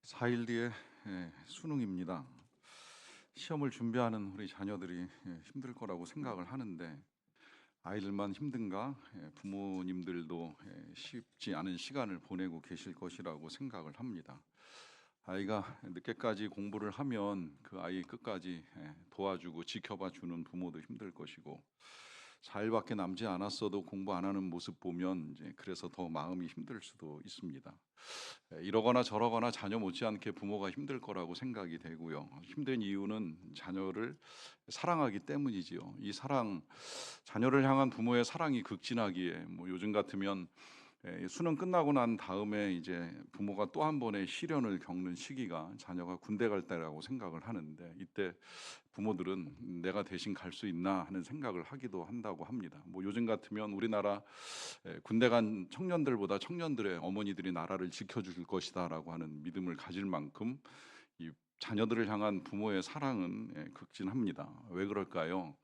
4일 뒤에 수능입니다. 시험을 준비하는 우리 자녀들이 힘들 거라고 생각을 하는데 아이들만 힘든가? 부모님들도 쉽지 않은 시간을 보내고 계실 것이라고 생각을 합니다. 아이가 늦게까지 공부를 하면 그 아이 끝까지 도와주고 지켜봐 주는 부모도 힘들 것이고, 4일밖에 남지 않았어도 공부 안 하는 모습 보면 이제 그래서 더 마음이 힘들 수도 있습니다. 이러거나 저러거나 자녀 못지않게 부모가 힘들 거라고 생각이 되고요. 힘든 이유는 자녀를 사랑하기 때문이지요. 이 사랑, 자녀를 향한 부모의 사랑이 극진하기에 뭐 요즘 같으면 수능 끝나고 난 다음에 이제 부모가 또 한 번의 시련을 겪는 시기가 자녀가 군대 갈 때라고 생각을 하는데, 이때 부모들은 내가 대신 갈 수 있나 하는 생각을 하기도 한다고 합니다. 뭐 요즘 같으면 우리나라 군대 간 청년들보다 청년들의 어머니들이 나라를 지켜줄 것이다라고 하는 믿음을 가질 만큼 이 자녀들을 향한 부모의 사랑은 극진합니다. 왜 그럴까요?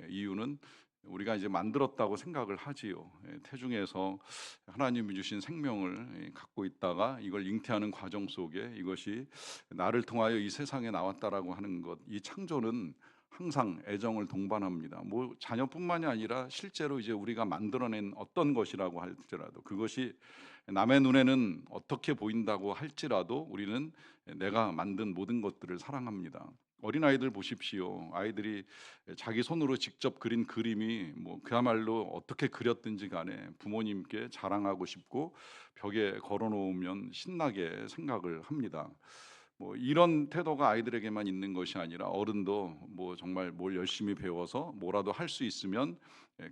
이유는 우리가 이제 만들었다고 생각을 하지요. 태중에서 하나님이 주신 생명을 갖고 있다가 이걸 잉태하는 과정 속에 이것이 나를 통하여 이 세상에 나왔다라고 하는 것, 이 창조는 항상 애정을 동반합니다. 뭐 자녀뿐만이 아니라 실제로 이제 우리가 만들어낸 어떤 것이라고 할지라도, 그것이 남의 눈에는 어떻게 보인다고 할지라도 우리는 내가 만든 모든 것들을 사랑합니다. 어린아이들 보십시오. 아이들이 자기 손으로 직접 그린 그림이 뭐 그야말로 어떻게 그렸든지 간에 부모님께 자랑하고 싶고 벽에 걸어 놓으면 신나게 생각을 합니다. 뭐 이런 태도가 아이들에게만 있는 것이 아니라 어른도 뭐 정말 뭘 열심히 배워서 뭐라도 할 수 있으면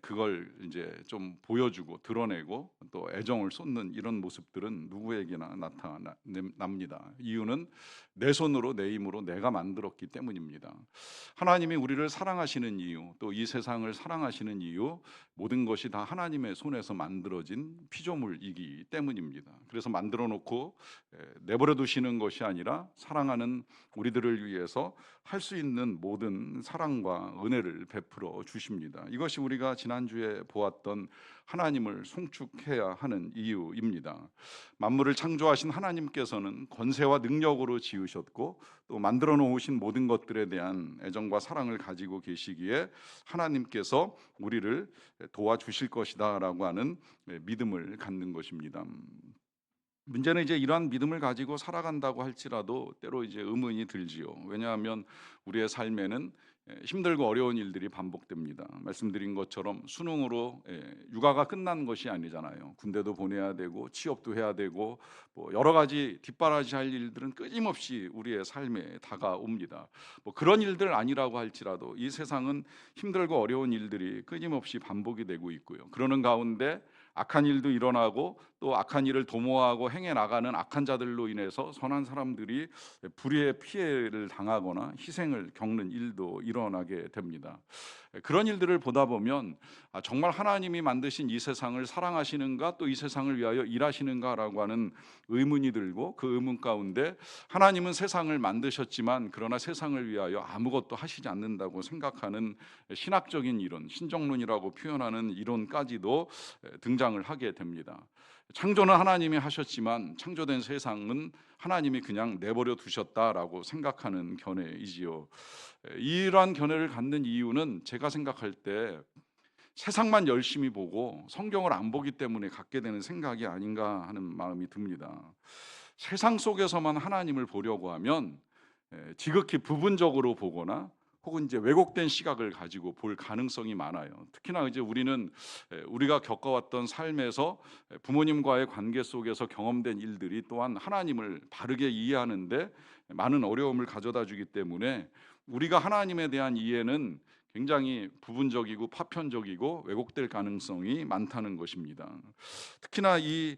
그걸 이제 좀 보여주고 드러내고 또 애정을 쏟는 이런 모습들은 누구에게나 나타납니다. 이유는 내 손으로 내 힘으로 내가 만들었기 때문입니다. 하나님이 우리를 사랑하시는 이유, 또 이 세상을 사랑하시는 이유, 모든 것이 다 하나님의 손에서 만들어진 피조물이기 때문입니다. 그래서 만들어 놓고 내버려 두시는 것이 아니라 사랑하는 우리들을 위해서 할 수 있는 모든 사랑과 은혜를 베풀어 주십니다. 이것이 우리가 지난주에 보았던 하나님을 송축해야 하는 이유입니다. 만물을 창조하신 하나님께서는 권세와 능력으로 지으셨고 또 만들어 놓으신 모든 것들에 대한 애정과 사랑을 가지고 계시기에 하나님께서 우리를 도와주실 것이다라고 하는 믿음을 갖는 것입니다. 문제는 이제 이러한 믿음을 가지고 살아간다고 할지라도 때로 이제 의문이 들지요. 왜냐하면 우리의 삶에는 힘들고 어려운 일들이 반복됩니다. 말씀드린 것처럼 수능으로 육아가 끝난 것이 아니잖아요. 군대도 보내야 되고 취업도 해야 되고 뭐 여러 가지 뒷바라지할 일들은 끊임없이 우리의 삶에 다가옵니다. 뭐 그런 일들 아니라고 할지라도 이 세상은 힘들고 어려운 일들이 끊임없이 반복이 되고 있고요. 그러는 가운데 악한 일도 일어나고 또 악한 일을 도모하고 행해 나가는 악한 자들로 인해서 선한 사람들이 불의의 피해를 당하거나 희생을 겪는 일도 일어나게 됩니다. 그런 일들을 보다 보면 정말 하나님이 만드신 이 세상을 사랑하시는가, 또 이 세상을 위하여 일하시는가라고 하는 의문이 들고, 그 의문 가운데 하나님은 세상을 만드셨지만 그러나 세상을 위하여 아무것도 하시지 않는다고 생각하는 신학적인 이론, 신정론이라고 표현하는 이론까지도 등장을 하게 됩니다. 창조는 하나님이 하셨지만 창조된 세상은 하나님이 그냥 내버려 두셨다라고 생각하는 견해이지요. 이러한 견해를 갖는 이유는 제가 생각할 때 세상만 열심히 보고 성경을 안 보기 때문에 갖게 되는 생각이 아닌가 하는 마음이 듭니다. 세상 속에서만 하나님을 보려고 하면 지극히 부분적으로 보거나 혹은 이제 왜곡된 시각을 가지고 볼 가능성이 많아요. 특히나 이제 우리는 우리가 겪어왔던 삶에서 부모님과의 관계 속에서 경험된 일들이 또한 하나님을 바르게 이해하는데 많은 어려움을 가져다 주기 때문에 우리가 하나님에 대한 이해는 굉장히 부분적이고 파편적이고 왜곡될 가능성이 많다는 것입니다. 특히나 이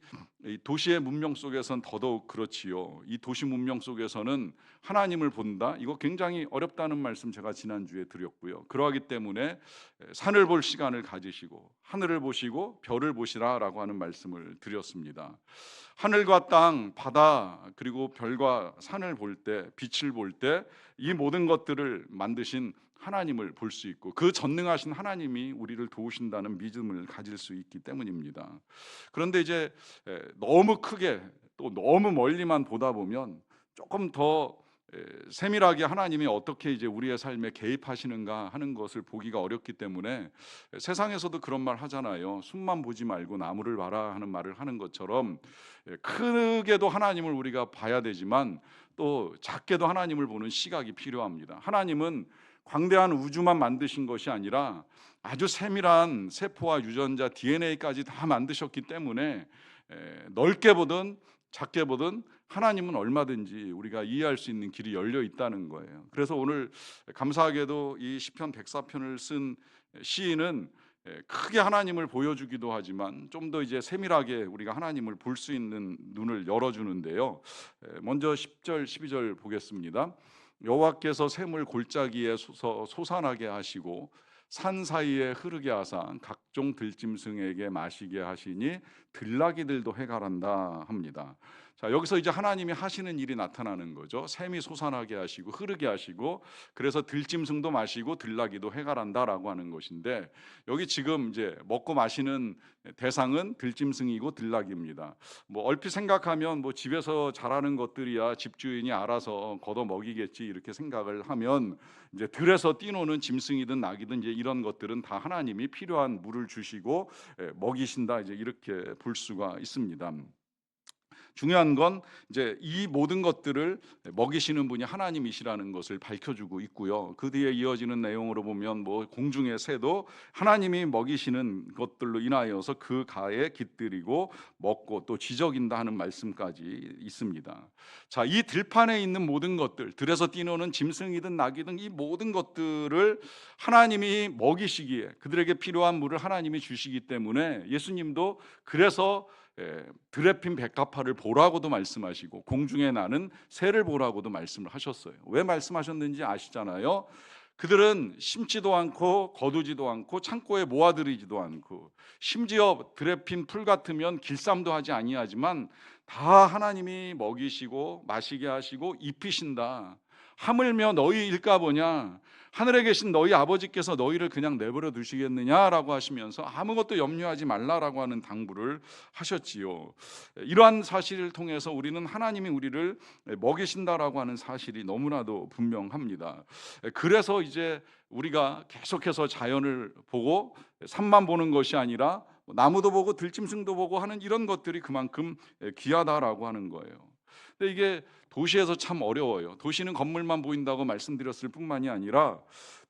도시의 문명 속에서는 더더욱 그렇지요. 이 도시 문명 속에서는 하나님을 본다, 이거 굉장히 어렵다는 말씀 제가 지난주에 드렸고요. 그러하기 때문에 산을 볼 시간을 가지시고 하늘을 보시고 별을 보시라라고 하는 말씀을 드렸습니다. 하늘과 땅, 바다, 그리고 별과 산을 볼 때, 빛을 볼 때 이 모든 것들을 만드신 하나님을 볼 수 있고 그 전능하신 하나님이 우리를 도우신다는 믿음을 가질 수 있기 때문입니다. 그런데 이제 너무 크게 또 너무 멀리만 보다 보면 조금 더 세밀하게 하나님이 어떻게 이제 우리의 삶에 개입하시는가 하는 것을 보기가 어렵기 때문에, 세상에서도 그런 말 하잖아요. 숲만 보지 말고 나무를 봐라 하는 말을 하는 것처럼, 크게도 하나님을 우리가 봐야 되지만 또 작게도 하나님을 보는 시각이 필요합니다. 하나님은 광대한 우주만 만드신 것이 아니라 아주 세밀한 세포와 유전자 DNA까지 다 만드셨기 때문에, 넓게 보든 작게 보든 하나님은 얼마든지 우리가 이해할 수 있는 길이 열려 있다는 거예요. 그래서 오늘 감사하게도 이 시편 104편을 쓴 시인은 크게 하나님을 보여주기도 하지만 좀 더 이제 세밀하게 우리가 하나님을 볼 수 있는 눈을 열어주는데요. 먼저 10절 12절 보겠습니다. 여호와께서 샘을 골짜기에 솟아나게 하시고 산 사이에 흐르게 하사 각종 들짐승에게 마시게 하시니 들나귀들도 해갈한다 합니다. 자, 여기서 이제 하나님이 하시는 일이 나타나는 거죠. 샘이 솟아나게 하시고 흐르게 하시고, 그래서 들짐승도 마시고 들나귀도 해갈한다라고 하는 것인데, 여기 지금 이제 먹고 마시는 대상은 들짐승이고 들나귀입니다. 뭐 얼핏 생각하면 뭐 집에서 자라는 것들이야 집주인이 알아서 걷어 먹이겠지 이렇게 생각을 하면, 이제 들에서 뛰노는 짐승이든 낙이든 이제 이런 것들은 다 하나님이 필요한 물을 주시고 먹이신다, 이제 이렇게 볼 수가 있습니다. 중요한 건 이제 이 모든 것들을 먹이시는 분이 하나님이시라는 것을 밝혀주고 있고요. 그 뒤에 이어지는 내용으로 보면 뭐 공중의 새도 하나님이 먹이시는 것들로 인하여서 그 가에 깃들이고 먹고 또 지저긴다 하는 말씀까지 있습니다. 자, 이 들판에 있는 모든 것들, 들에서 뛰노는 짐승이든 낙이든 이 모든 것들을 하나님이 먹이시기에, 그들에게 필요한 물을 하나님이 주시기 때문에 예수님도 그래서 들에 핀 백합화를 보라고도 말씀하시고 공중에 나는 새를 보라고도 말씀을 하셨어요. 왜 말씀하셨는지 아시잖아요. 그들은 심지도 않고 거두지도 않고 창고에 모아들이지도 않고, 심지어 들에 핀 풀 같으면 길쌈도 하지 아니하지만 다 하나님이 먹이시고 마시게 하시고 입히신다. 하물며 너희 일까 보냐, 하늘에 계신 너희 아버지께서 너희를 그냥 내버려 두시겠느냐라고 하시면서 아무것도 염려하지 말라라고 하는 당부를 하셨지요. 이러한 사실을 통해서 우리는 하나님이 우리를 먹이신다라고 하는 사실이 너무나도 분명합니다. 그래서 이제 우리가 계속해서 자연을 보고 산만 보는 것이 아니라 나무도 보고 들짐승도 보고 하는 이런 것들이 그만큼 귀하다라고 하는 거예요. 근데 이게 도시에서 참 어려워요. 도시는 건물만 보인다고 말씀드렸을 뿐만이 아니라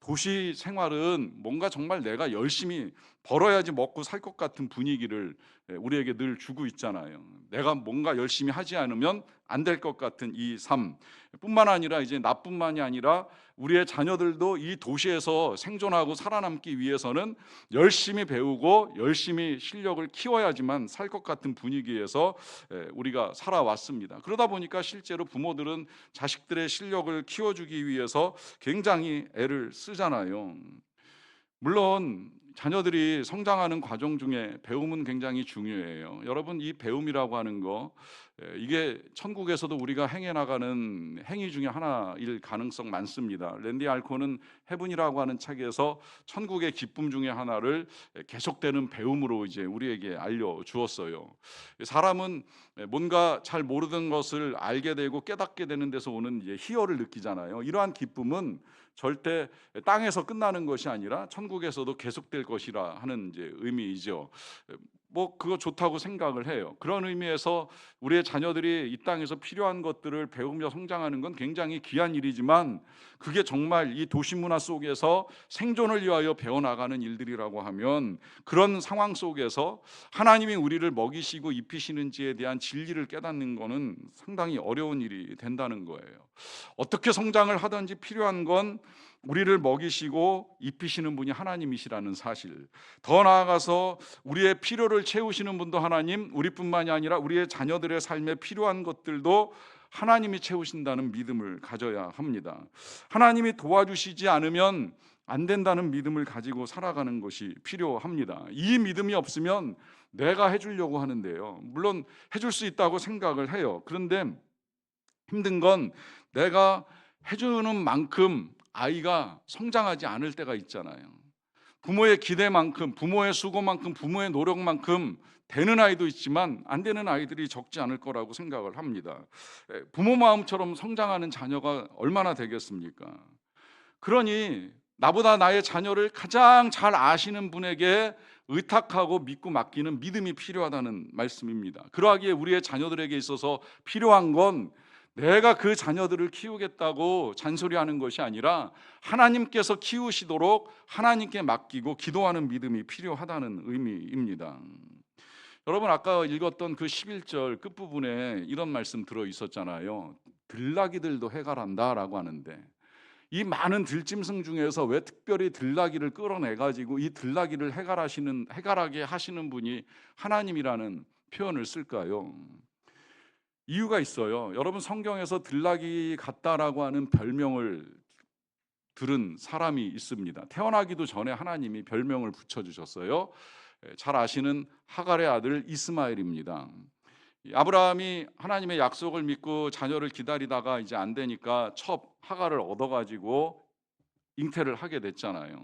도시 생활은 뭔가 정말 내가 열심히 벌어야지 먹고 살 것 같은 분위기를 우리에게 늘 주고 있잖아요. 내가 뭔가 열심히 하지 않으면 안 될 것 같은 이 삶뿐만 아니라, 이제 나뿐만이 아니라 우리의 자녀들도 이 도시에서 생존하고 살아남기 위해서는 열심히 배우고 열심히 실력을 키워야지만 살 것 같은 분위기에서 우리가 살아왔습니다. 그러다 보니까 실제로 부모들은 자식들의 실력을 키워주기 위해서 굉장히 애를 쓰잖아요. 물론 자녀들이 성장하는 과정 중에 배움은 굉장히 중요해요. 여러분, 이 배움이라고 하는 거, 이게 천국에서도 우리가 행해 나가는 행위 중에 하나일 가능성 많습니다. 랜디 알코는 해븐이라고 하는 책에서 천국의 기쁨 중에 하나를 계속되는 배움으로 이제 우리에게 알려 주었어요. 사람은 뭔가 잘 모르던 것을 알게 되고 깨닫게 되는 데서 오는 이제 희열을 느끼잖아요. 이러한 기쁨은 절대 땅에서 끝나는 것이 아니라 천국에서도 계속될 것이라 하는 이제 의미이죠. 뭐 그거 좋다고 생각을 해요. 그런 의미에서 우리의 자녀들이 이 땅에서 필요한 것들을 배우며 성장하는 건 굉장히 귀한 일이지만, 그게 정말 이 도시 문화 속에서 생존을 위하여 배워나가는 일들이라고 하면, 그런 상황 속에서 하나님이 우리를 먹이시고 입히시는지에 대한 진리를 깨닫는 것은 상당히 어려운 일이 된다는 거예요. 어떻게 성장을 하든지 필요한 건 우리를 먹이시고 입히시는 분이 하나님이시라는 사실, 더 나아가서 우리의 필요를 채우시는 분도 하나님, 우리뿐만이 아니라 우리의 자녀들의 삶에 필요한 것들도 하나님이 채우신다는 믿음을 가져야 합니다. 하나님이 도와주시지 않으면 안 된다는 믿음을 가지고 살아가는 것이 필요합니다. 이 믿음이 없으면 내가 해주려고 하는데요, 물론 해줄 수 있다고 생각을 해요. 그런데 힘든 건 내가 해주는 만큼 아이가 성장하지 않을 때가 있잖아요. 부모의 기대만큼, 부모의 수고만큼, 부모의 노력만큼 되는 아이도 있지만 안 되는 아이들이 적지 않을 거라고 생각을 합니다. 부모 마음처럼 성장하는 자녀가 얼마나 되겠습니까? 그러니 나보다 나의 자녀를 가장 잘 아시는 분에게 의탁하고 믿고 맡기는 믿음이 필요하다는 말씀입니다. 그러하기에 우리의 자녀들에게 있어서 필요한 건 내가 그 자녀들을 키우겠다고 잔소리하는 것이 아니라 하나님께서 키우시도록 하나님께 맡기고 기도하는 믿음이 필요하다는 의미입니다. 여러분, 아까 읽었던 그 11절 끝부분에 이런 말씀 들어 있었잖아요. 들나귀들도 해갈한다라고 하는데, 이 많은 들짐승 중에서 왜 특별히 들나귀를 끌어내 가지고 이 들나귀를 해갈하게 하시는 분이 하나님이라는 표현을 쓸까요? 이유가 있어요. 여러분, 성경에서 들나귀 같다라고 하는 별명을 들은 사람이 있습니다. 태어나기도 전에 하나님이 별명을 붙여주셨어요. 잘 아시는 하갈의 아들 이스마엘입니다. 아브라함이 하나님의 약속을 믿고 자녀를 기다리다가 이제 안 되니까 첩 하갈을 얻어가지고 잉태를 하게 됐잖아요.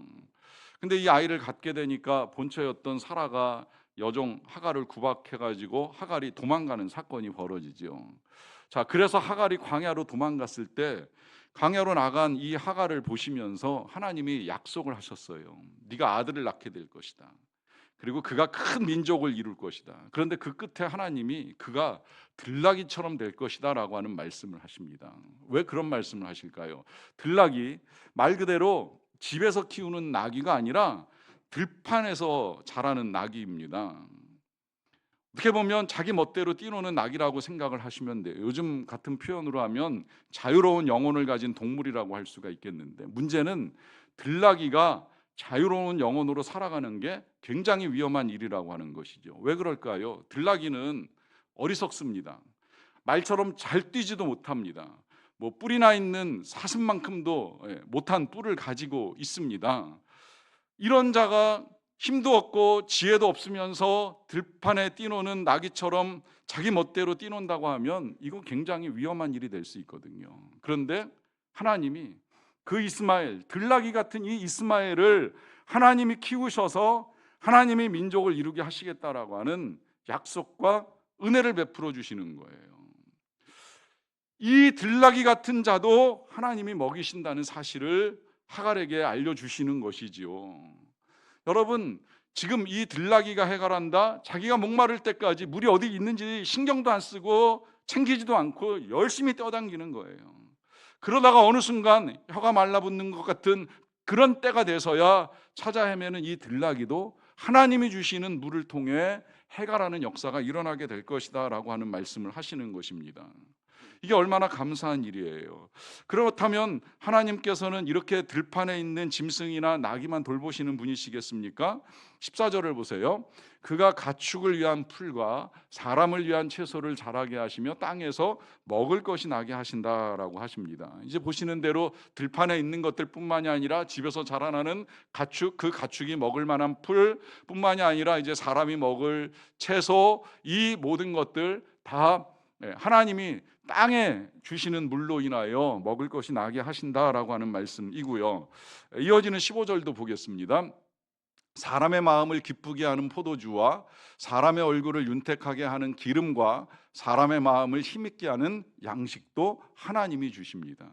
근데 이 아이를 갖게 되니까 본처였던 사라가 여종 하갈을 구박해가지고 하갈이 도망가는 사건이 벌어지죠. 자, 그래서 하갈이 광야로 도망갔을 때 광야로 나간 이 하갈을 보시면서 하나님이 약속을 하셨어요. 네가 아들을 낳게 될 것이다. 그리고 그가 큰 민족을 이룰 것이다. 그런데 그 끝에 하나님이 그가 들나귀처럼 될 것이다 라고 하는 말씀을 하십니다. 왜 그런 말씀을 하실까요? 들나귀, 말 그대로 집에서 키우는 나귀가 아니라 들판에서 자라는 나귀입니다. 어떻게 보면 자기 멋대로 뛰노는 낙이라고 생각을 하시면 돼요. 요즘 같은 표현으로 하면 자유로운 영혼을 가진 동물이라고 할 수가 있겠는데, 문제는 들나귀가 자유로운 영혼으로 살아가는 게 굉장히 위험한 일이라고 하는 것이죠. 왜 그럴까요? 들나귀는 어리석습니다. 말처럼 잘 뛰지도 못합니다. 뭐 뿔이나 있는 사슴만큼도 못한 뿔을 가지고 있습니다. 이런 자가 힘도 없고 지혜도 없으면서 들판에 뛰노는 나귀처럼 자기 멋대로 뛰논다고 하면 이거 굉장히 위험한 일이 될 수 있거든요. 그런데 하나님이 그 이스마엘, 들나귀 같은 이 이스마엘을 하나님이 키우셔서 하나님이 민족을 이루게 하시겠다라고 하는 약속과 은혜를 베풀어 주시는 거예요. 이 들나귀 같은 자도 하나님이 먹이신다는 사실을 하갈에게 알려주시는 것이지요. 여러분, 지금 이 들나귀가 해갈한다, 자기가 목마를 때까지 물이 어디 있는지 신경도 안 쓰고 챙기지도 않고 열심히 떠당기는 거예요. 그러다가 어느 순간 혀가 말라붙는 것 같은 그런 때가 돼서야 찾아 헤매는 이 들나귀도 하나님이 주시는 물을 통해 해갈하는 역사가 일어나게 될 것이다 라고 하는 말씀을 하시는 것입니다. 이게 얼마나 감사한 일이에요. 그렇다면 하나님께서는 이렇게 들판에 있는 짐승이나 나귀만 돌보시는 분이시겠습니까? 14절을 보세요. 그가 가축을 위한 풀과 사람을 위한 채소를 자라게 하시며 땅에서 먹을 것이 나게 하신다라고 하십니다. 이제 보시는 대로 들판에 있는 것들뿐만이 아니라 집에서 자라나는 가축, 그 가축이 먹을 만한 풀뿐만이 아니라 이제 사람이 먹을 채소, 이 모든 것들 다 하나님이 땅에 주시는 물로 인하여 먹을 것이 나게 하신다라고 하는 말씀이고요. 이어지는 15절도 보겠습니다. 사람의 마음을 기쁘게 하는 포도주와 사람의 얼굴을 윤택하게 하는 기름과 사람의 마음을 힘있게 하는 양식도 하나님이 주십니다.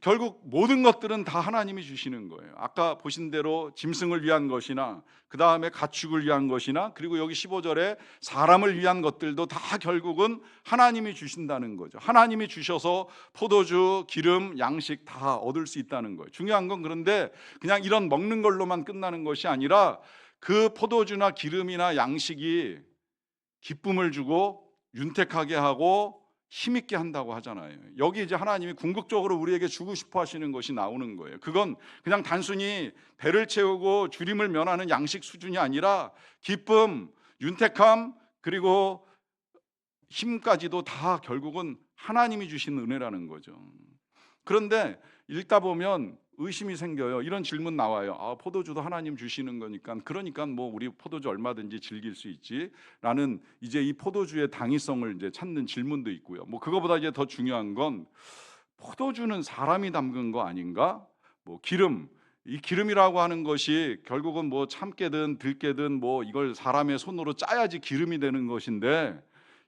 결국 모든 것들은 다 하나님이 주시는 거예요. 아까 보신 대로 짐승을 위한 것이나 그 다음에 가축을 위한 것이나 그리고 여기 15절에 사람을 위한 것들도 다 결국은 하나님이 주신다는 거죠. 하나님이 주셔서 포도주, 기름, 양식 다 얻을 수 있다는 거예요. 중요한 건 그런데 그냥 이런 먹는 걸로만 끝나는 것이 아니라 그 포도주나 기름이나 양식이 기쁨을 주고 윤택하게 하고 힘있게 한다고 하잖아요. 여기 이제 하나님이 궁극적으로 우리에게 주고 싶어 하시는 것이 나오는 거예요. 그건 그냥 단순히 배를 채우고 주림을 면하는 양식 수준이 아니라 기쁨, 윤택함, 그리고 힘까지도 다 결국은 하나님이 주신 은혜라는 거죠. 그런데 읽다 보면 의심이 생겨요. 이런 질문 나와요. 포도주도 하나님 주시는 거니까 그러니까 뭐 우리 포도주 얼마든지 즐길 수 있지라는 이제 이 포도주의 당위성을 이제 찾는 질문도 있고요. 뭐 그거보다 이제 더 중요한 건 포도주는 사람이 담근 거 아닌가? 뭐 기름, 이 기름이라고 하는 것이 결국은 뭐 참깨든 들깨든 뭐 이걸 사람의 손으로 짜야지 기름이 되는 것인데,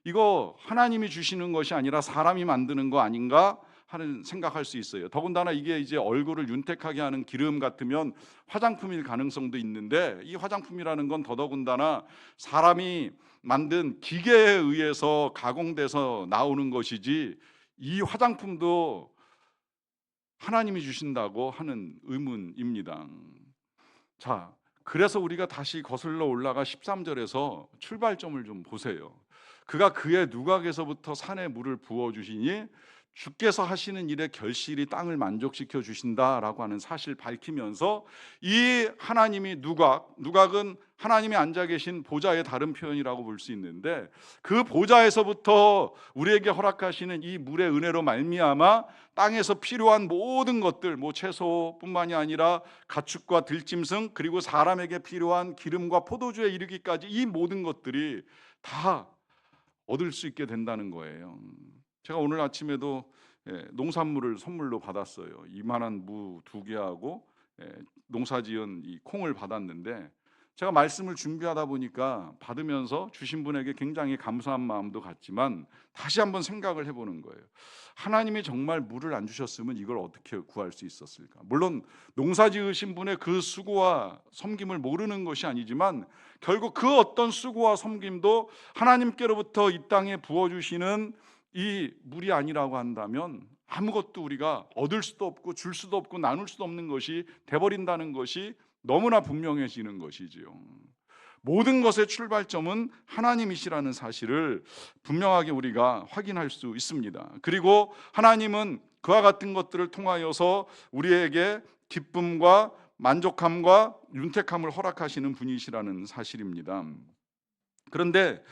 이거 하나님이 주시는 것이 아니라 사람이 만드는 거 아닌가 하는 생각할 수 있어요. 더군다나 이게 이제 얼굴을 윤택하게 하는 기름 같으면 화장품일 가능성도 있는데, 이 화장품이라는 건 더더군다나 사람이 만든 기계에 의해서 가공돼서 나오는 것이지, 이 화장품도 하나님이 주신다고 하는 의문입니다. 자, 그래서 우리가 다시 거슬러 올라가 13절에서 출발점을 좀 보세요. 그가 그의 누각에서부터 산에 물을 부어 주시니 주께서 하시는 일의 결실이 땅을 만족시켜 주신다라고 하는 사실을 밝히면서, 이 하나님이 누각은 하나님이 앉아 계신 보좌의 다른 표현이라고 볼 수 있는데, 그 보좌에서부터 우리에게 허락하시는 이 물의 은혜로 말미암아 땅에서 필요한 모든 것들, 뭐 채소뿐만이 아니라 가축과 들짐승, 그리고 사람에게 필요한 기름과 포도주에 이르기까지 이 모든 것들이 다 얻을 수 있게 된다는 거예요. 제가 오늘 아침에도 농산물을 선물로 받았어요. 이만한 무 2개하고 농사지은 이 콩을 받았는데, 제가 말씀을 준비하다 보니까 받으면서 주신 분에게 굉장히 감사한 마음도 갔지만 다시 한번 생각을 해보는 거예요. 하나님이 정말 물을 안 주셨으면 이걸 어떻게 구할 수 있었을까? 물론 농사 지으신 분의 그 수고와 섬김을 모르는 것이 아니지만, 결국 그 어떤 수고와 섬김도 하나님께로부터 이 땅에 부어주시는 이 물이 아니라고 한다면 아무것도 우리가 얻을 수도 없고 줄 수도 없고 나눌 수도 없는 것이 돼버린다는 것이 너무나 분명해지는 것이지요. 모든 것의 출발점은 하나님이시라는 사실을 분명하게 우리가 확인할 수 있습니다. 그리고 하나님은 그와 같은 것들을 통하여서 우리에게 기쁨과 만족함과 윤택함을 허락하시는 분이시라는 사실입니다. 그런데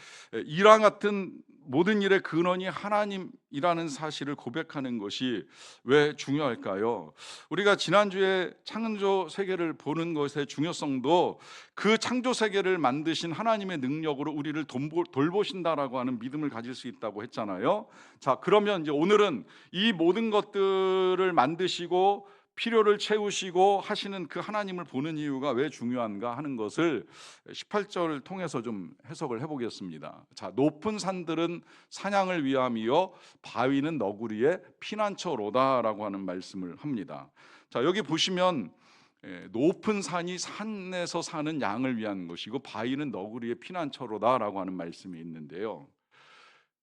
이와 같은 모든 일의 근원이 하나님이라는 사실을 고백하는 것이 왜 중요할까요? 우리가 지난주에 창조 세계를 보는 것의 중요성도 그 창조 세계를 만드신 하나님의 능력으로 우리를 돌보신다라고 하는 믿음을 가질 수 있다고 했잖아요. 자, 그러면 이제 오늘은 이 모든 것들을 만드시고 필요를 채우시고 하시는 그 하나님을 보는 이유가 왜 중요한가 하는 것을 18절을 통해서 좀 해석을 해보겠습니다. 자, 높은 산들은 사냥을 위함이요 바위는 너구리의 피난처로다라고 하는 말씀을 합니다. 자, 여기 보시면 높은 산이 산에서 사는 양을 위한 것이고 바위는 너구리의 피난처로다라고 하는 말씀이 있는데요.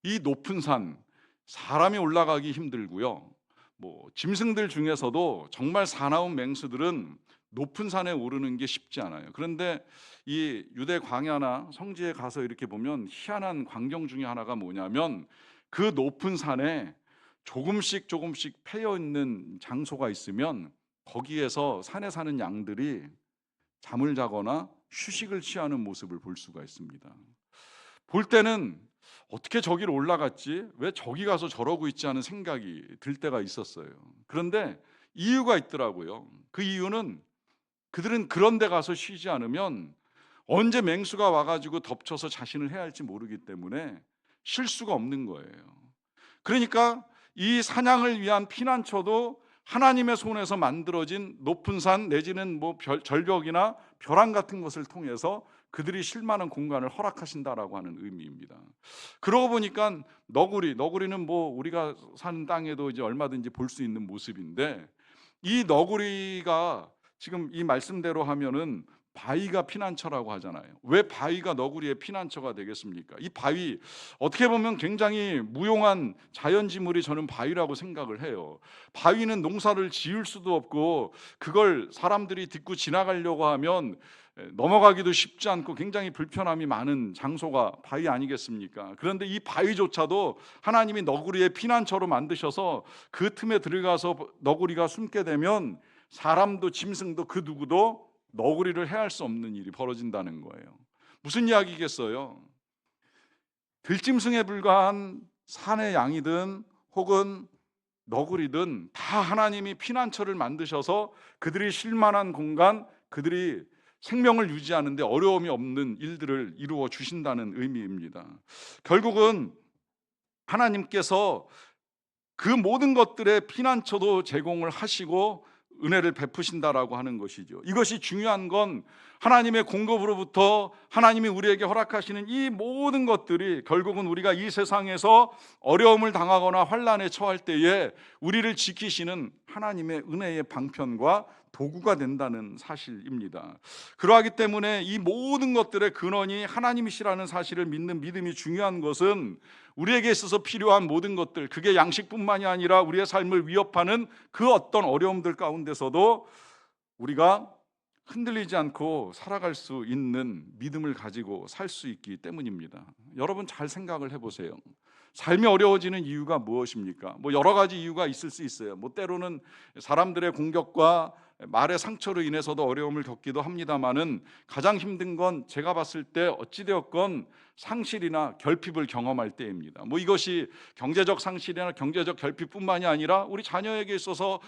이 높은 산, 사람이 올라가기 힘들고요. 뭐 짐승들 중에서도 정말 사나운 맹수들은 높은 산에 오르는 게 쉽지 않아요. 그런데 이 유대 광야나 성지에 가서 이렇게 보면 희한한 광경 중에 하나가 뭐냐면, 그 높은 산에 조금씩 패여 있는 장소가 있으면 거기에서 산에 사는 양들이 잠을 자거나 휴식을 취하는 모습을 볼 수가 있습니다. 볼 때는 어떻게 저기를 올라갔지? 왜 저기 가서 저러고 있지 하는 생각이 들 때가 있었어요. 그런데 이유가 있더라고요. 그 이유는 그들은 그런 데 가서 쉬지 않으면 언제 맹수가 와가지고 덮쳐서 자신을 해야 할지 모르기 때문에 쉴 수가 없는 거예요. 그러니까 이 사냥을 위한 피난처도 하나님의 손에서 만들어진 높은 산 내지는 뭐 절벽이나 벼랑 같은 것을 통해서 그들이 쉴 만한 공간을 허락하신다라고 하는 의미입니다. 그러고 보니까 너구리는 뭐 우리가 사는 땅에도 이제 얼마든지 볼 수 있는 모습인데, 이 너구리가 지금 이 말씀대로 하면은 바위가 피난처라고 하잖아요. 왜 바위가 너구리의 피난처가 되겠습니까? 이 바위, 어떻게 보면 굉장히 무용한 자연지물이 저는 바위라고 생각을 해요. 바위는 농사를 지을 수도 없고 그걸 사람들이 딛고 지나가려고 하면 넘어가기도 쉽지 않고 굉장히 불편함이 많은 장소가 바위 아니겠습니까? 그런데 이 바위조차도 하나님이 너구리의 피난처로 만드셔서 그 틈에 들어가서 너구리가 숨게 되면 사람도 짐승도 그 누구도 너구리를 해할 수 없는 일이 벌어진다는 거예요. 무슨 이야기겠어요? 들짐승에 불과한 산의 양이든 혹은 너구리든 다 하나님이 피난처를 만드셔서 그들이 쉴 만한 공간, 그들이 생명을 유지하는 데 어려움이 없는 일들을 이루어 주신다는 의미입니다. 결국은 하나님께서 그 모든 것들의 피난처도 제공을 하시고 은혜를 베푸신다라고 하는 것이죠. 이것이 중요한 건 하나님의 공급으로부터 하나님이 우리에게 허락하시는 이 모든 것들이 결국은 우리가 이 세상에서 어려움을 당하거나 환난에 처할 때에 우리를 지키시는 하나님의 은혜의 방편과 도구가 된다는 사실입니다. 그러하기 때문에 이 모든 것들의 근원이 하나님이시라는 사실을 믿는 믿음이 중요한 것은 우리에게 있어서 필요한 모든 것들, 그게 양식뿐만이 아니라 우리의 삶을 위협하는 그 어떤 어려움들 가운데서도 우리가 흔들리지 않고 살아갈 수 있는 믿음을 가지고 살 수 있기 때문입니다. 여러분 잘 생각을 해보세요. 삶이 어려워지는 이유가 무엇입니까? 여러 가지 이유가 있을 수 있어요. 때로는 사람들의 공격과 말의 상처로 인해서도 어려움을 겪기도 합니다만은 가장 힘든 건 제가 봤을 때 어찌되었건 상실이나 결핍을 경험할 때입니다. 이것이 경제적 상실이나 경제적 결핍뿐만이 아니라 우리 자녀에게 있어서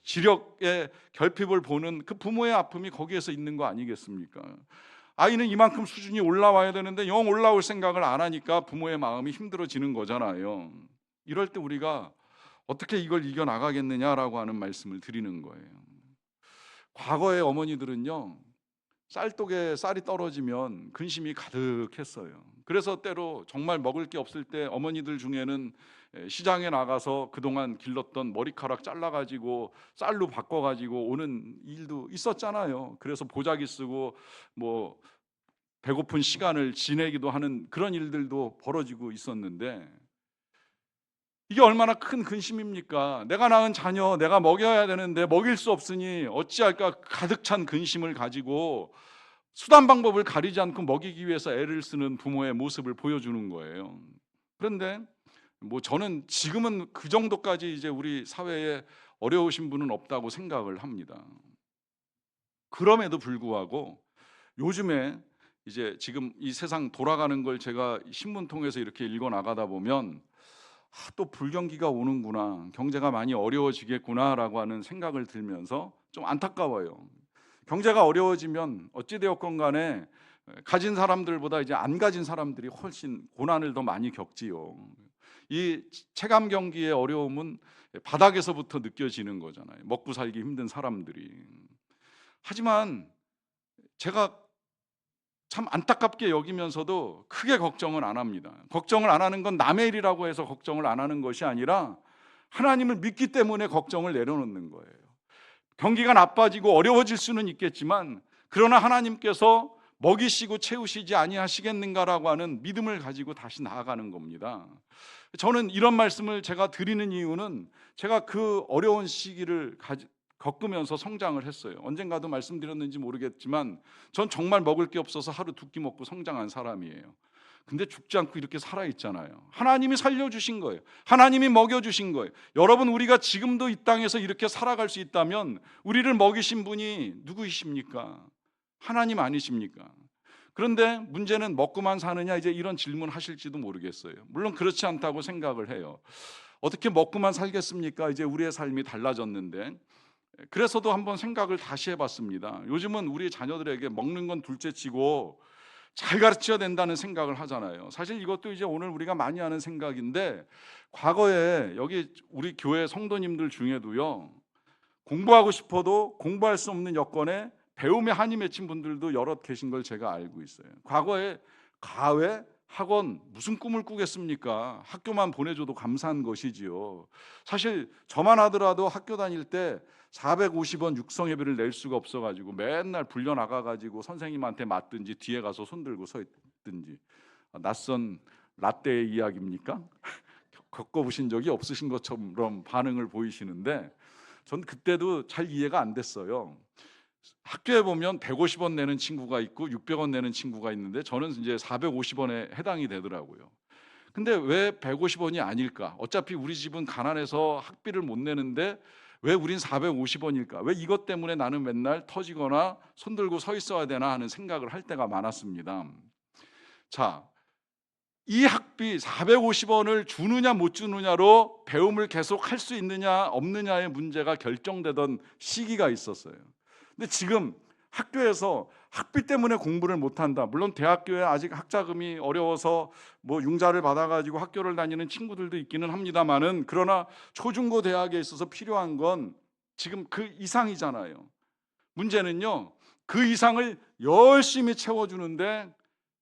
지력의 결핍을 보는 그 부모의 아픔이 거기에서 있는 거 아니겠습니까? 아이는 이만큼 수준이 올라와야 되는데 영 올라올 생각을 안 하니까 부모의 마음이 힘들어지는 거잖아요. 이럴 때 우리가 어떻게 이걸 이겨나가겠느냐라고 하는 말씀을 드리는 거예요. 과거의 어머니들은요, 쌀독에 쌀이 떨어지면 근심이 가득했어요. 그래서 때로 정말 먹을 게 없을 때 어머니들 중에는 시장에 나가서 그동안 길렀던 머리카락 잘라가지고 쌀로 바꿔가지고 오는 일도 있었잖아요. 그래서 보자기 쓰고 배고픈 시간을 지내기도 하는 그런 일들도 벌어지고 있었는데, 이게 얼마나 큰 근심입니까? 내가 낳은 자녀 내가 먹여야 되는데 먹일 수 없으니 어찌할까 가득 찬 근심을 가지고 수단 방법을 가리지 않고 먹이기 위해서 애를 쓰는 부모의 모습을 보여주는 거예요. 그런데 저는 지금은 그 정도까지 이제 우리 사회에 어려우신 분은 없다고 생각을 합니다. 그럼에도 불구하고 요즘에 이제 지금 이 세상 돌아가는 걸 제가 신문 통해서 이렇게 읽어 나가다 보면 또 불경기가 오는구나, 경제가 많이 어려워지겠구나라고 하는 생각을 들면서 좀 안타까워요. 경제가 어려워지면 어찌되었건 간에 가진 사람들보다 이제 안 가진 사람들이 훨씬 고난을 더 많이 겪지요. 이 체감 경기의 어려움은 바닥에서부터 느껴지는 거잖아요. 먹고 살기 힘든 사람들이. 하지만 제가 참 안타깝게 여기면서도 크게 걱정은 안 합니다. 걱정을 안 하는 건 남의 일이라고 해서 걱정을 안 하는 것이 아니라 하나님을 믿기 때문에 걱정을 내려놓는 거예요. 경기가 나빠지고 어려워질 수는 있겠지만 그러나 하나님께서 먹이시고 채우시지 아니하시겠는가라고 하는 믿음을 가지고 다시 나아가는 겁니다. 저는 이런 말씀을 제가 드리는 이유는 제가 그 어려운 시기를 겪으면서 성장을 했어요. 언젠가도 말씀드렸는지 모르겠지만 전 정말 먹을 게 없어서 하루 두 끼 먹고 성장한 사람이에요. 근데 죽지 않고 이렇게 살아있잖아요. 하나님이 살려주신 거예요. 하나님이 먹여주신 거예요. 여러분, 우리가 지금도 이 땅에서 이렇게 살아갈 수 있다면 우리를 먹이신 분이 누구이십니까? 하나님 아니십니까? 그런데 문제는 먹고만 사느냐, 이제 이런 질문 하실지도 모르겠어요. 물론 그렇지 않다고 생각을 해요. 어떻게 먹고만 살겠습니까? 이제 우리의 삶이 달라졌는데. 그래서도 한번 생각을 다시 해봤습니다. 요즘은 우리 자녀들에게 먹는 건 둘째치고 잘 가르쳐야 된다는 생각을 하잖아요. 사실 이것도 이제 오늘 우리가 많이 하는 생각인데, 과거에 여기 우리 교회 성도님들 중에도요, 공부하고 싶어도 공부할 수 없는 여건에 배움에 한이 맺힌 분들도 여럿 계신 걸 제가 알고 있어요. 과거에 가외, 학원 무슨 꿈을 꾸겠습니까? 학교만 보내줘도 감사한 것이지요. 사실 저만 하더라도 학교 다닐 때 450원 육성예배를 낼 수가 없어가지고 맨날 불려 나가가지고 선생님한테 맞든지 뒤에 가서 손들고 서 있든지. 낯선 라떼의 이야기입니까? 겪어보신 적이 없으신 것처럼 반응을 보이시는데, 전 그때도 잘 이해가 안 됐어요. 학교에 보면 150원 내는 친구가 있고 600원 내는 친구가 있는데 저는 이제 450원에 해당이 되더라고요. 근데 왜 150원이 아닐까? 어차피 우리 집은 가난해서 학비를 못 내는데 왜 우린 450원일까? 왜 이것 때문에 나는 맨날 터지거나 손들고 서 있어야 되나 하는 생각을 할 때가 많았습니다. 자, 이 학비 450원을 주느냐 못 주느냐로 배움을 계속 할 수 있느냐 없느냐의 문제가 결정되던 시기가 있었어요. 근데 지금 학교에서 학비 때문에 공부를 못한다. 물론 대학교에 아직 학자금이 어려워서 융자를 받아가지고 학교를 다니는 친구들도 있기는 합니다만은, 그러나 초중고 대학에 있어서 필요한 건 지금 그 이상이잖아요. 문제는요, 그 이상을 열심히 채워주는데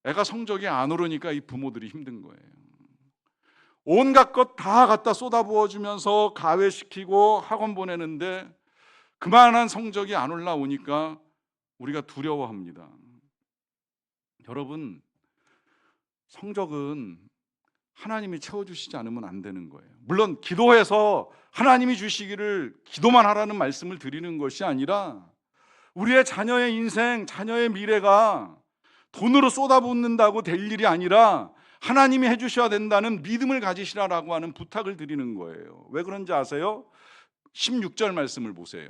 애가 성적이 안 오르니까 이 부모들이 힘든 거예요. 온갖 것 다 갖다 쏟아부어주면서 가외시키고 학원 보내는데 그만한 성적이 안 올라오니까 우리가 두려워합니다. 여러분, 성적은 하나님이 채워주시지 않으면 안 되는 거예요. 물론 기도해서 하나님이 주시기를 기도만 하라는 말씀을 드리는 것이 아니라 우리의 자녀의 인생, 자녀의 미래가 돈으로 쏟아붓는다고 될 일이 아니라 하나님이 해주셔야 된다는 믿음을 가지시라라고 하는 부탁을 드리는 거예요. 왜 그런지 아세요? 16절 말씀을 보세요.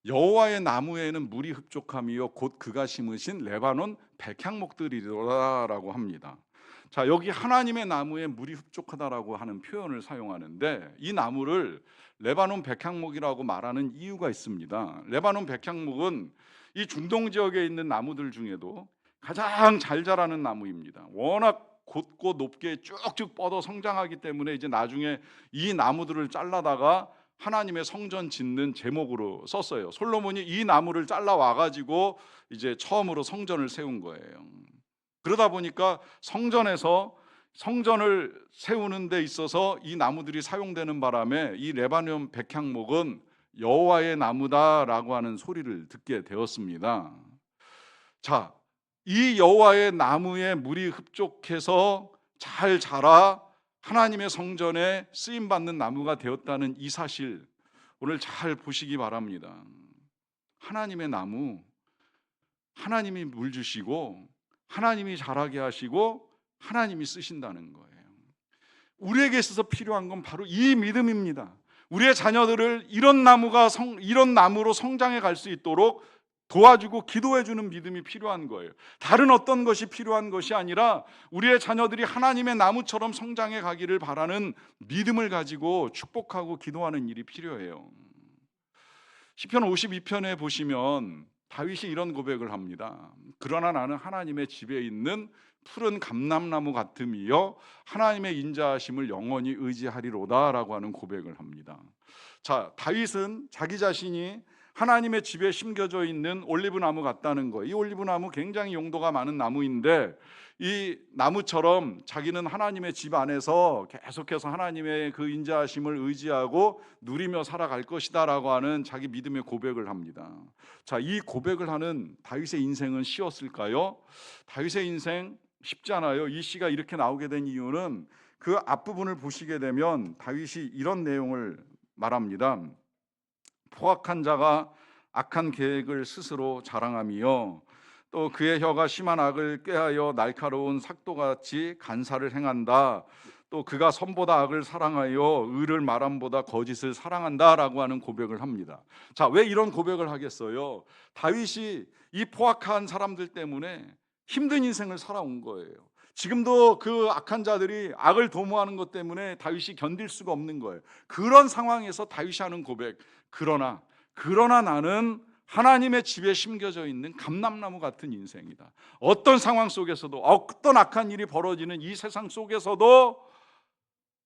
여호와의 나무에는 물이 흡족함이요 곧 그가 심으신 레바논 백향목들이라고 합니다. 자, 여기 하나님의 나무에 물이 흡족하다라고 하는 표현을 사용하는데 이 나무를 레바논 백향목이라고 말하는 이유가 있습니다. 레바논 백향목은 이 중동 지역에 있는 나무들 중에도 가장 잘 자라는 나무입니다. 워낙 곧고 높게 쭉쭉 뻗어 성장하기 때문에 이제 나중에 이 나무들을 잘라다가 하나님의 성전 짓는 제목으로 썼어요. 솔로몬이 이 나무를 잘라 와가지고 이제 처음으로 성전을 세운 거예요. 그러다 보니까 성전에서 성전을 세우는 데 있어서 이 나무들이 사용되는 바람에 이 레바논 백향목은 여호와의 나무다라고 하는 소리를 듣게 되었습니다. 자, 이 여호와의 나무에 물이 흡족해서 잘 자라 하나님의 성전에 쓰임받는 나무가 되었다는 이 사실 오늘 잘 보시기 바랍니다. 하나님의 나무, 하나님이 물 주시고 하나님이 자라게 하시고 하나님이 쓰신다는 거예요. 우리에게 있어서 필요한 건 바로 이 믿음입니다. 우리의 자녀들을 이런 나무로 성장해 갈 수 있도록 도와주고 기도해 주는 믿음이 필요한 거예요. 다른 어떤 것이 필요한 것이 아니라 우리의 자녀들이 하나님의 나무처럼 성장해 가기를 바라는 믿음을 가지고 축복하고 기도하는 일이 필요해요. 시편 52편에 보시면 다윗이 이런 고백을 합니다. 그러나 나는 하나님의 집에 있는 푸른 감람나무 같음이여 하나님의 인자하심을 영원히 의지하리로다라고 하는 고백을 합니다. 자, 다윗은 자기 자신이 하나님의 집에 심겨져 있는 올리브나무 같다는 거. 이 올리브나무 굉장히 용도가 많은 나무인데 이 나무처럼 자기는 하나님의 집 안에서 계속해서 하나님의 그 인자하심을 의지하고 누리며 살아갈 것이다라고 하는 자기 믿음의 고백을 합니다. 자, 이 고백을 하는 다윗의 인생은 쉬웠을까요? 다윗의 인생 쉽지 않아요. 이 시가 이렇게 나오게 된 이유는 그 앞부분을 보시게 되면 다윗이 이런 내용을 말합니다. 포악한 자가 악한 계획을 스스로 자랑하며 또 그의 혀가 심한 악을 꾀하여 날카로운 삭도같이 간사를 행한다. 또 그가 선보다 악을 사랑하여 의를 말함보다 거짓을 사랑한다라고 하는 고백을 합니다. 자, 왜 이런 고백을 하겠어요? 다윗이 이 포악한 사람들 때문에 힘든 인생을 살아온 거예요. 지금도 그 악한 자들이 악을 도모하는 것 때문에 다윗이 견딜 수가 없는 거예요. 그런 상황에서 다윗이 하는 고백, 그러나 나는 하나님의 집에 심겨져 있는 감람나무 같은 인생이다. 어떤 상황 속에서도 어떤 악한 일이 벌어지는 이 세상 속에서도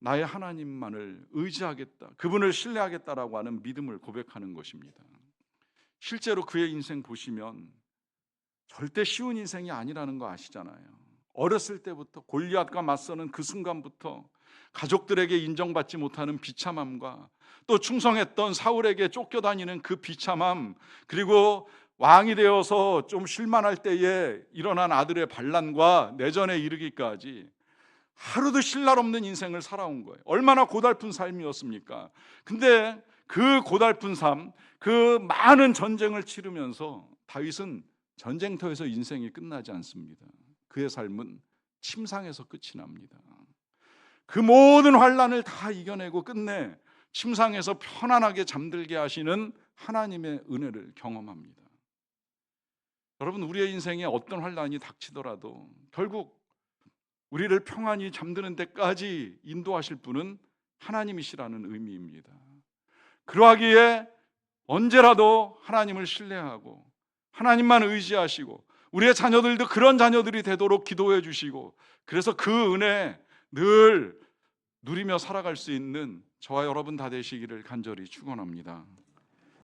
나의 하나님만을 의지하겠다, 그분을 신뢰하겠다라고 하는 믿음을 고백하는 것입니다. 실제로 그의 인생 보시면 절대 쉬운 인생이 아니라는 거 아시잖아요. 어렸을 때부터 골리앗과 맞서는 그 순간부터 가족들에게 인정받지 못하는 비참함과 또 충성했던 사울에게 쫓겨다니는 그 비참함, 그리고 왕이 되어서 좀 쉴만할 때에 일어난 아들의 반란과 내전에 이르기까지 하루도 쉴 날 없는 인생을 살아온 거예요. 얼마나 고달픈 삶이었습니까? 근데 그 고달픈 삶, 그 많은 전쟁을 치르면서 다윗은 전쟁터에서 인생이 끝나지 않습니다. 그의 삶은 침상에서 끝이 납니다. 그 모든 환난을 다 이겨내고 끝내 침상에서 편안하게 잠들게 하시는 하나님의 은혜를 경험합니다. 여러분, 우리의 인생에 어떤 환난이 닥치더라도 결국 우리를 평안히 잠드는 데까지 인도하실 분은 하나님이시라는 의미입니다. 그러하기에 언제라도 하나님을 신뢰하고 하나님만 의지하시고 우리의 자녀들도 그런 자녀들이 되도록 기도해 주시고, 그래서 그 은혜 늘 누리며 살아갈 수 있는 저와 여러분 다 되시기를 간절히 축원합니다.